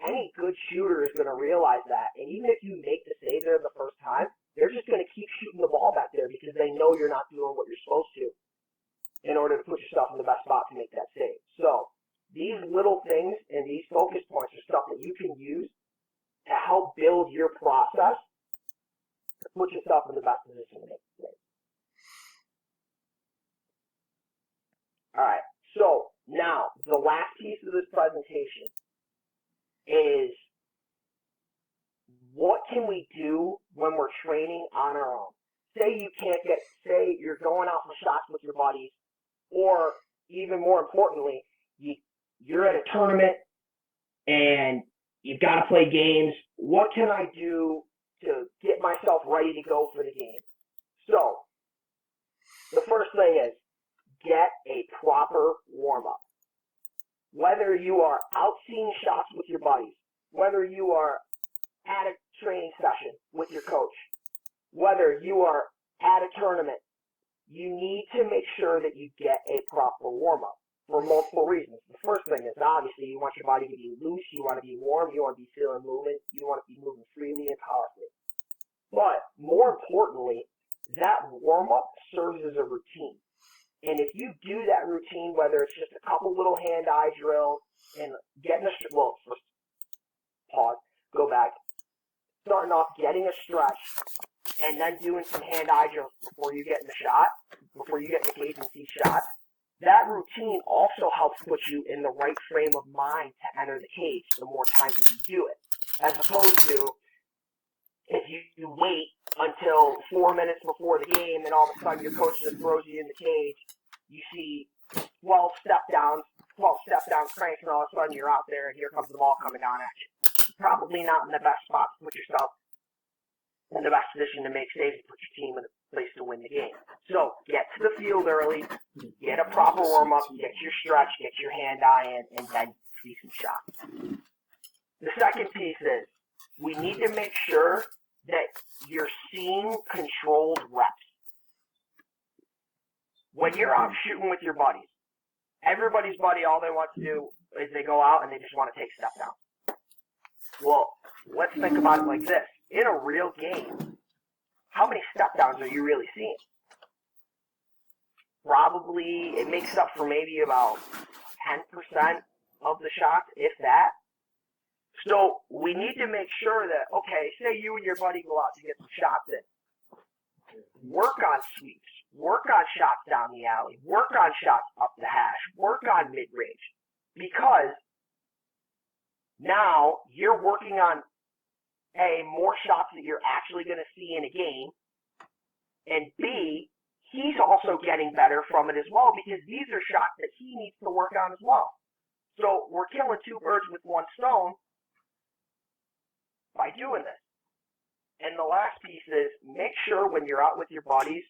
S1: any good shooter is going to realize that. And even if you make the save there the first time, they're just going to keep shooting the ball back there because they know you're not doing what you're supposed to in order to put yourself in the best spot to make that save. So these little things and these focus points are stuff that you can use to help build your process to put yourself in the best position to make the save. All right, so now the last piece of this presentation is what can we do when we're training on our own? Say you're going out for shots with your buddies, or even more importantly, you're at a tournament and you've got to play games. What can I do to get myself ready to go for the game? So the first thing is get a proper warm-up. Whether you are out seeing shots with your buddies, whether you are at a training session with your coach, whether you are at a tournament, you need to make sure that you get a proper warm-up for multiple reasons. The first thing is obviously you want your body to be loose, you want to be warm, you want to be feeling movement, you want to be moving freely and powerfully. But more importantly, that warm-up serves as a routine. And if you do that routine, whether it's just a couple little hand-eye drills and getting first pause, go back, starting off getting a stretch, and then doing some hand-eye drills before you get in the shot, before you get in the cage and see shots, that routine also helps put you in the right frame of mind to enter the cage the more times that you do it. As opposed to if you wait until 4 minutes before the game and all of a sudden your coach just throws you in the cage, you see 12 step downs cranks, and all of a sudden you're out there and here comes the ball coming down at you. Probably not in the best spot to put yourself in the best position to make saves and put your team in a place to win the game. So get to the field early, get a proper warm-up, get your stretch, get your hand-eye in, and then see some shots. The second piece is we need to make sure that you're seeing controlled reps. When you're out shooting with your buddies, everybody's buddy, all they want to do is they go out and they just want to take step down. Well, let's think about it like this. In a real game, how many step downs are you really seeing? Probably, it makes up for maybe about 10% of the shots, if that. So we need to make sure that, okay, say you and your buddy go out to get some shots in. Work on sweeps. Work on shots down the alley. Work on shots up the hash. Work on mid-range. Because now you're working on, A, more shots that you're actually going to see in a game. And B, he's also getting better from it as well because these are shots that he needs to work on as well. So we're killing two birds with one stone by doing this. And the last piece is make sure when you're out with your buddies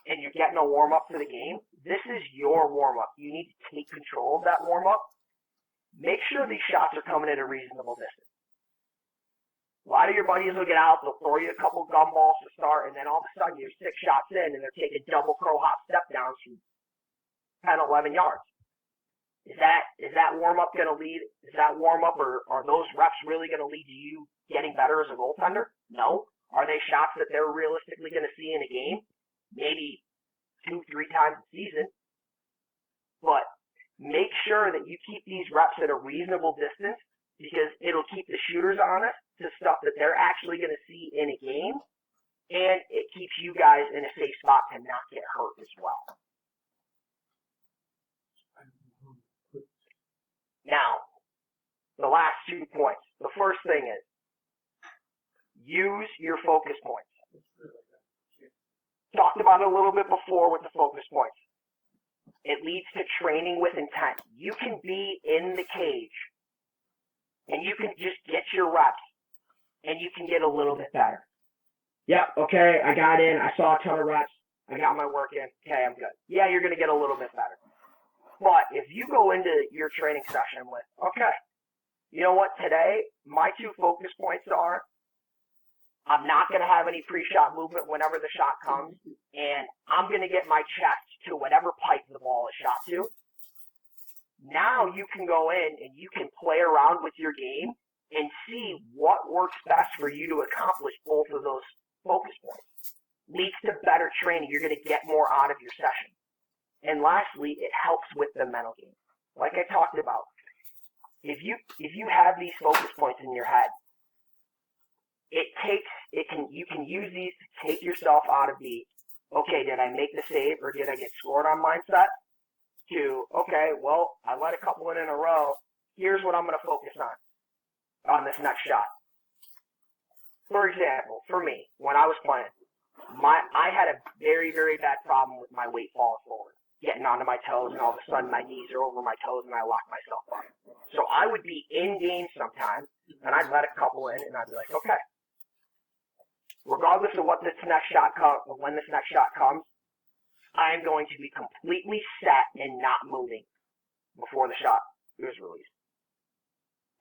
S1: and you're getting a warm-up for the game, this is your warm-up. You need to take control of that warm-up. Make sure these shots are coming at a reasonable distance. A lot of your buddies will get out, they'll throw you a couple gumballs to start, and then all of a sudden you're 6 shots in and they're taking double crow hop step downs from 10, 11 yards. Is that warm-up going to lead, is that warm-up or are those reps really going to lead to you getting better as a goaltender? No. Are they shots that they're realistically going to see in a game? Maybe 2-3 times a season. But make sure that you keep these reps at a reasonable distance because it'll keep the shooters honest to stuff that they're actually going to see in a game, and it keeps you guys in a safe spot to not get hurt as well. Now, the last 2 points. The first thing is use your focus points. Talked about it a little bit before with the focus points. It leads to training with intent. You can be in the cage and you can just get your reps and you can get a little bit better. Yep, okay, I got in, I saw a ton of reps, I got my work in, okay, I'm good. Yeah, you're going to get a little bit better. But if you go into your training session with, okay, you know what, today my 2 focus points are I'm not going to have any pre-shot movement whenever the shot comes, and I'm going to get my chest to whatever pipe the ball is shot to. Now you can go in and you can play around with your game and see what works best for you to accomplish both of those focus points. Leads to better training. You're going to get more out of your session. And lastly, it helps with the mental game. Like I talked about, if you have these focus points in your head, you can use these to take yourself out of the, okay, did I make the save or did I get scored on mindset? To, okay, well, I let a couple in a row. Here's what I'm going to focus on this next shot. For example, for me, when I was playing, I had a very, very bad problem with my weight falling forward, getting onto my toes, and all of a sudden my knees are over my toes and I lock myself up. So I would be in game sometimes, and I'd let a couple in, and I'd be like, okay, regardless of when this next shot comes, I am going to be completely set and not moving before the shot is released.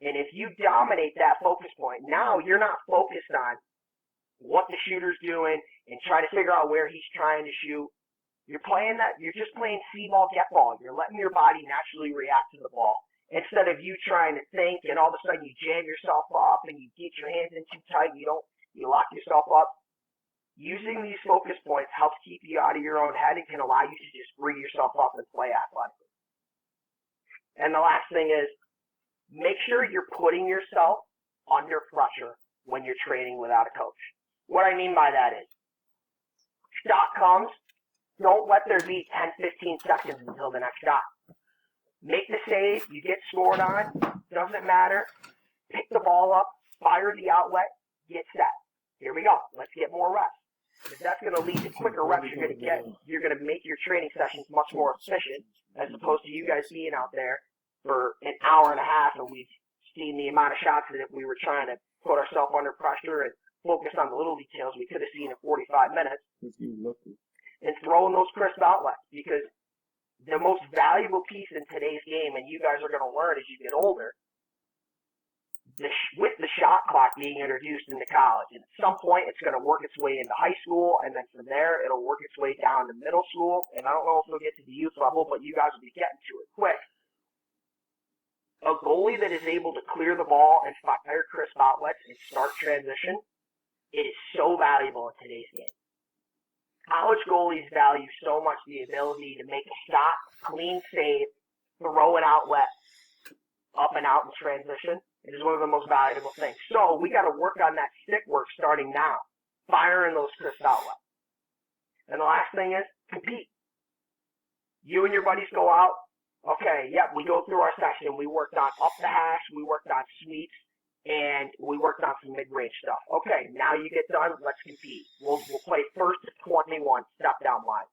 S1: And if you dominate that focus point, now you're not focused on what the shooter's doing and trying to figure out where he's trying to shoot. You're just playing see ball, get ball. You're letting your body naturally react to the ball instead of you trying to think and all of a sudden you jam yourself up and you get your hands in too tight. You lock yourself up. Using these focus points helps keep you out of your own head and can allow you to just free yourself up and play athletically. And the last thing is, make sure you're putting yourself under pressure when you're training without a coach. What I mean by that is, shot comes, Don't let there be 10, 15 seconds until the next shot. Make the save, you get scored on, doesn't matter. Pick the ball up, fire the outlet, get set. Here we go. Let's get more reps. Because that's going to lead to quicker reps you're going to get. You're going to make your training sessions much more efficient as opposed to you guys being out there for an hour and a half and we've seen the amount of shots that if we were trying to put ourselves under pressure and focus on the little details we could have seen in 45 minutes. And throwing those crisp outlets because the most valuable piece in today's game, and you guys are going to learn as you get older, with the shot clock being introduced into college. And at some point, it's going to work its way into high school, and then from there, it'll work its way down to middle school. And I don't know if it'll get to the youth level, but you guys will be getting to it quick. A goalie that is able to clear the ball and fire crisp outlets and start transition, it is so valuable in today's game. College goalies value so much the ability to make a shot, clean save, throw an outlet up and out in transition. It is one of the most valuable things. So we got to work on that stick work starting now, firing those crisp outlets. And the last thing is compete. You and your buddies go out. Okay, yep, we go through our session. We worked on up the hash. We worked on sweeps. And we worked on some mid-range stuff. Okay, now you get done, let's compete. We'll play first to 21, step down line.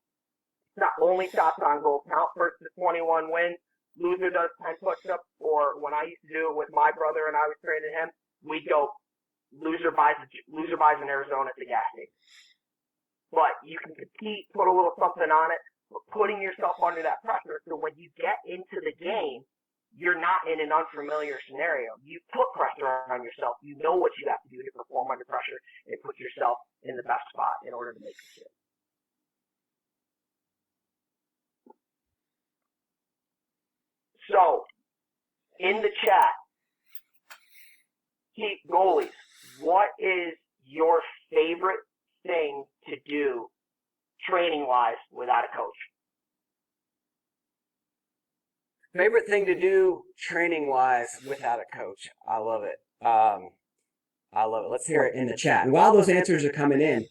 S1: Not only shots on goal count, first to 21 win, loser does 10 push-ups, or when I used to do it with my brother and I was training him, we'd go loser buys in Arizona at the gas station. But you can compete, put a little something on it, but putting yourself under that pressure so when you get into the game, you're not in an unfamiliar scenario. You put pressure on yourself. You know what you have to do to perform under pressure and put yourself in the best spot in order to make the shit. So, in the chat, keep goalies. What is your favorite thing to do training-wise without a coach?
S2: Favorite thing to do training-wise without a coach. I love it. I love it. Let's hear it in the chat.
S3: And while those answers are coming in,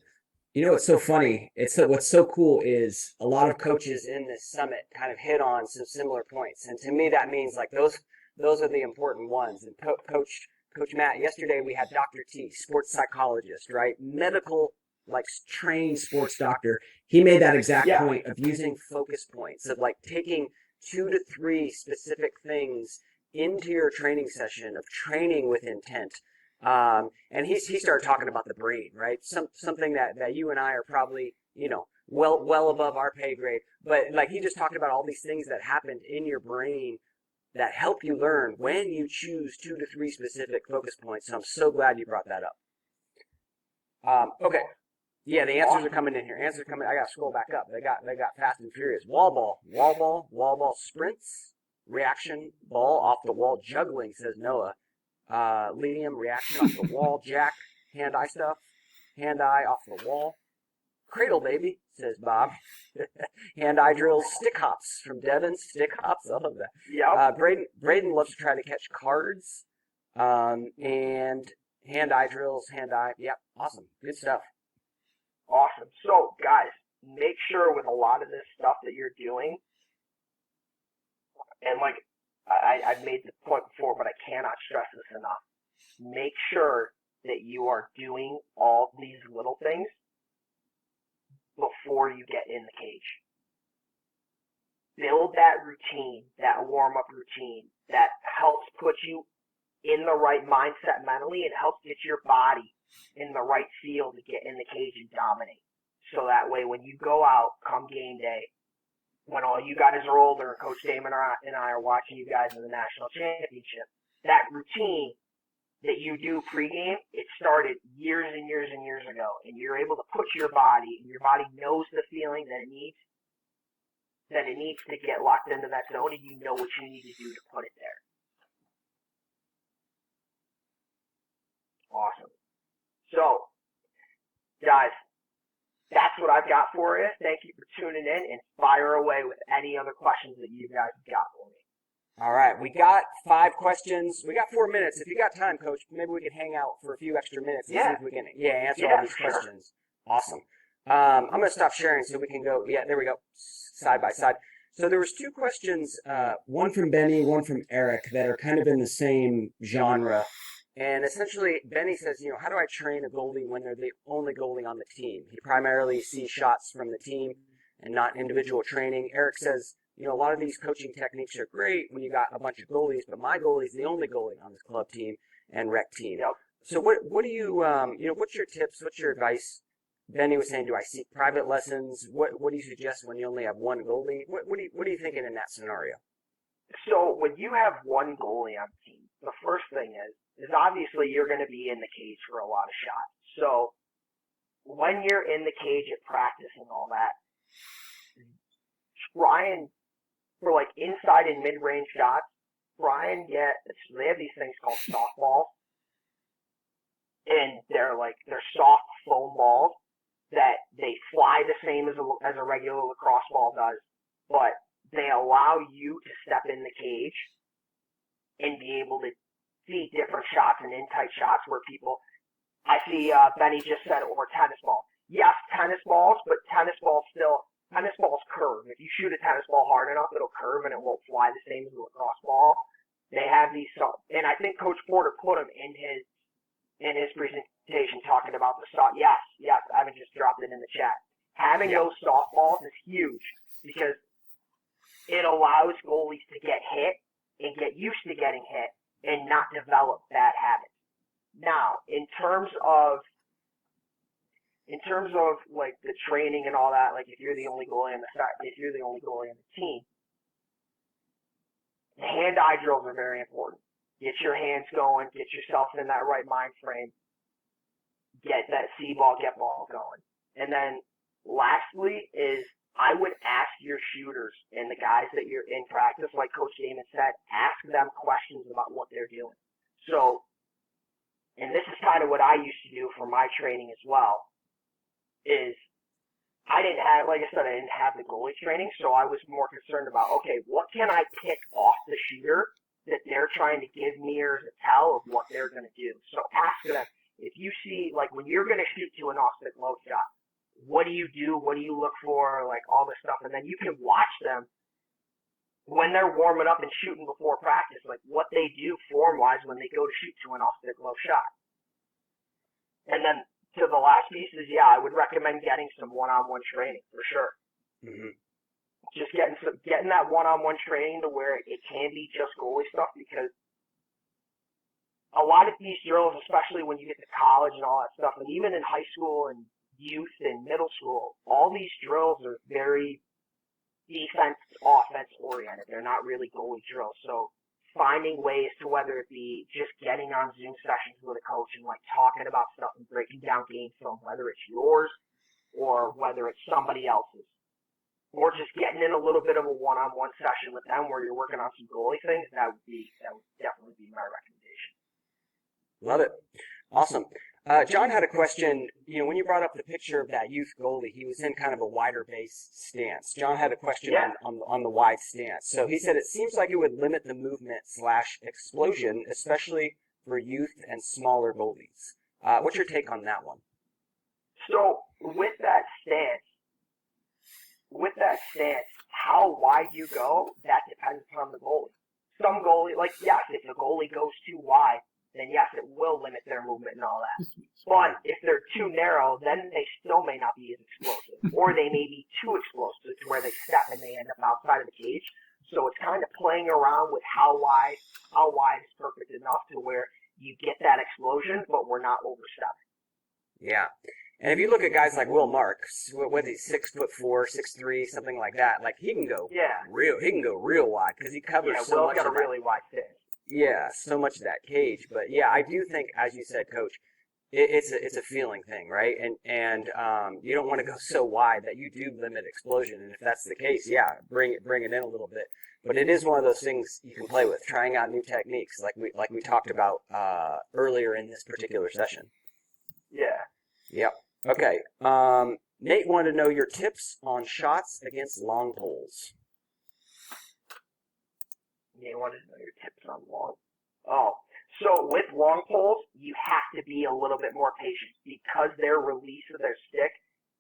S3: you know what's so funny? What's so cool is a lot of
S2: Coaches in this summit kind of hit on some similar points, and to me that means like those are the important ones. And Coach Matt, yesterday we had Dr. T, sports psychologist, right? Medical, like trained sports doctor.
S3: He made that exact
S2: point of using focus points, of like taking 2 to 3 specific things into your training session, of training with intent. And he started talking about the brain, right? Something that you and I are probably, well above our pay grade. But like he just talked about all these things that happened in your brain that help you learn when you choose 2 to 3 specific focus points. So I'm so glad you brought that up. Okay. Yeah, the answers are coming in here. Answers are coming. I got to scroll back up. They got fast and furious. Wall ball sprints, reaction, ball off the wall, juggling, says Noah. Liam, reaction off the wall, Jack, hand-eye stuff, hand-eye off the wall. Cradle baby, says Bob. Hand-eye drills, stick hops from Devin, stick hops, I love that.
S1: Yeah.
S2: Braden loves to try to catch cards, and hand-eye drills, hand-eye, yep, awesome, good stuff.
S1: Awesome. So, guys, make sure with a lot of this stuff that you're doing, and like I've made the point before, but I cannot stress this enough. Make sure that you are doing all these little things before you get in the cage. Build that routine, that warm-up routine that helps put you in the right mindset mentally. It helps get your body in the right feel to get in the cage and dominate. So that way when you go out come game day, when all you guys are older, Coach Damon and I are watching you guys in the national championship, that routine that you do pregame, it started years and years and years ago, and you're able to put your body, and your body knows the feeling that it needs to get locked into that zone, and you know what you need to do to put it there. Awesome. So, guys, that's what I've got for you. Thank you for tuning in, and fire away with any other questions that you guys have got for me.
S2: All right, we got 5 questions. We got 4 minutes. If you got time, Coach, maybe we could hang out for a few extra minutes and see if we can answer all these questions. Awesome. I'm going to stop sharing so we can go. Yeah, there we go. Side by side. So there was two questions,
S3: One from Benny, one from Eric, that are kind of in the same genre.
S2: and essentially Benny says, how do I train a goalie when they're the only goalie on the team? He primarily sees shots from the team and not individual training. Eric says, a lot of these coaching techniques are great when you got a bunch of goalies, but my goalie's the only goalie on this club team and rec team.
S1: Yep.
S2: So what do you, what's your tips? What's your advice? Benny was saying, do I seek private lessons? What do you suggest when you only have one goalie? What are you thinking in that scenario?
S1: So when you have one goalie on the team, the first thing is obviously you're going to be in the cage for a lot of shots. So when you're in the cage at practice and all that, try and, for like inside and mid-range shots, try and they have these things called softballs. And they're soft foam balls that they fly the same as a regular lacrosse ball does, but they allow you to step in the cage and be able to see different shots and in-tight shots where I see Benny just said, or tennis ball. Yes, tennis balls, but tennis balls curve. If you shoot a tennis ball hard enough, it'll curve and it won't fly the same as a lacrosse ball. They have these, and I think Coach Porter put them in his presentation talking about the soft. Yes, Evan just dropped it in the chat. Having those softballs is huge because it allows goalies to get hit and get used to getting hit and not develop bad habits. Now, in terms of like the training and all that, like if you're the only goalie on the team, the hand-eye drills are very important. Get your hands going, get yourself in that right mind frame, get that see ball, get ball going. And then lastly is I would ask your shooters and the guys that you're in practice, like Coach Damon said, ask them questions about what they're doing. So, and this is kind of what I used to do for my training as well, is I didn't have the goalie training, so I was more concerned about, okay, what can I pick off the shooter that they're trying to give me or a tell of what they're going to do. So ask them, if you see, like when you're going to shoot to an off-stick low shot, what do you do? What do you look for? Like all this stuff. And then you can watch them when they're warming up and shooting before practice, like what they do form-wise when they go to shoot to an off-stick low shot. And then to the last piece is, I would recommend getting some one-on-one training for sure.
S2: Mm-hmm.
S1: Just getting that one-on-one training to where it can be just goalie stuff, because a lot of these drills, especially when you get to college and all that stuff, and even in high school and youth and middle school, all these drills are very defense, offense oriented. They're not really goalie drills. So finding ways to, whether it be just getting on Zoom sessions with a coach and like talking about stuff and breaking down game film, whether it's yours or whether it's somebody else's, or just getting in a little bit of a one-on-one session with them where you're working on some goalie things, that would definitely be my recommendation.
S2: Love it. Awesome. John had a question. When you brought up the picture of that youth goalie, he was in kind of a wider base stance. John had a question on the wide stance. So he said it seems like it would limit the movement / explosion, especially for youth and smaller goalies. What's your take on that one?
S1: So with that stance, how wide you go, that depends on the goalie. Some goalie, if the goalie goes too wide, then yes, it will limit their movement and all that. But if they're too narrow, then they still may not be as explosive, or they may be too explosive to where they step and they end up outside of the cage. So it's kind of playing around with how wide is perfect enough to where you get that explosion, but we're not overstepping.
S2: Yeah. And if you look at guys like Will Marks, whether he's 6'4", 6'3", something like that, like he can go real wide because he covers so
S1: Will's
S2: much
S1: got
S2: of
S1: a really wide stance.
S2: Yeah, so much of that cage. But yeah, I do think, as you said, Coach, it's a feeling thing, right? And you don't want to go so wide that you do limit explosion. And if that's the case, bring it in a little bit. But it is one of those things you can play with, trying out new techniques, like we talked about earlier in this particular session.
S1: Yeah.
S2: Yep. Okay. Nate wanted to know your tips on shots against long poles.
S1: You wanted to know your tips on long. So with long poles, you have to be a little bit more patient because their release of their stick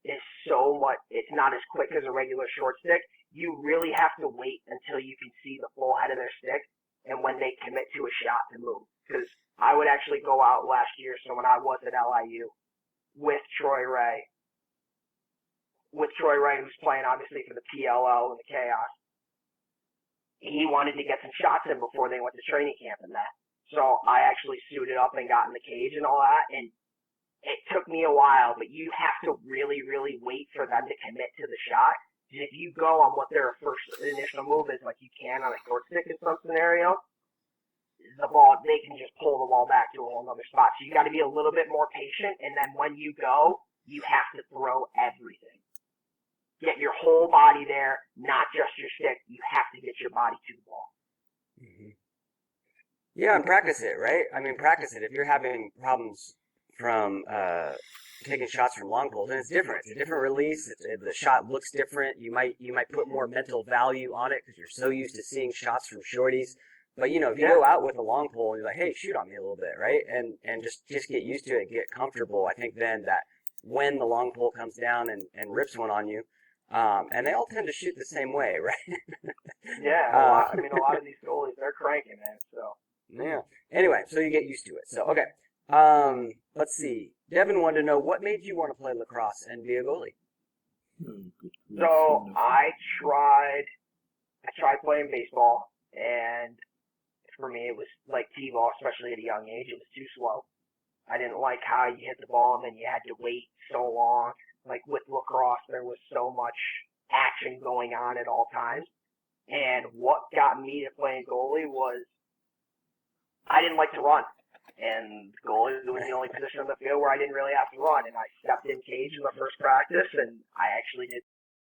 S1: is so much. It's not as quick as a regular short stick. You really have to wait until you can see the full head of their stick, and when they commit to a shot to move. Because I would actually go out last year, so when I was at LIU, with Troy Ray, who's playing obviously for the PLL and the Chaos. He wanted to get some shots in before they went to training camp and that. So I actually suited up and got in the cage and all that, and it took me a while, but you have to really, really wait for them to commit to the shot. And if you go on what their first initial move is, like you can on a short stick in some scenario, the ball, they can just pull the ball back to a whole other spot. So you got to be a little bit more patient, and then when you go, you have to throw everything. Get your whole body there, not just your stick. You have to get your body to the ball.
S2: Mm-hmm. Yeah, and practice it, right? I mean, practice it. If you're having problems from taking shots from long poles, and it's different. It's a different release. The shot looks different. You might put more mental value on it because you're so used to seeing shots from shorties. But if you go out with a long pole and you're like, hey, shoot on me a little bit, right? And just get used to it, get comfortable. I think then that when the long pole comes down and rips one on you, and they all tend to shoot the same way, right?
S1: Yeah, a lot of these goalies, they're cranking, man. So
S2: yeah. Anyway, so you get used to it. So okay. Let's see. Devin wanted to know what made you want to play lacrosse and be a goalie.
S1: So I tried playing baseball, and for me it was like t-ball, especially at a young age. It was too slow. I didn't like how you hit the ball and then you had to wait so long. Like with lacrosse, there was so much action going on at all times. And what got me to playing goalie was I didn't like to run. And goalie was the only position on the field where I didn't really have to run. And I stepped in cage in the first practice, and I actually did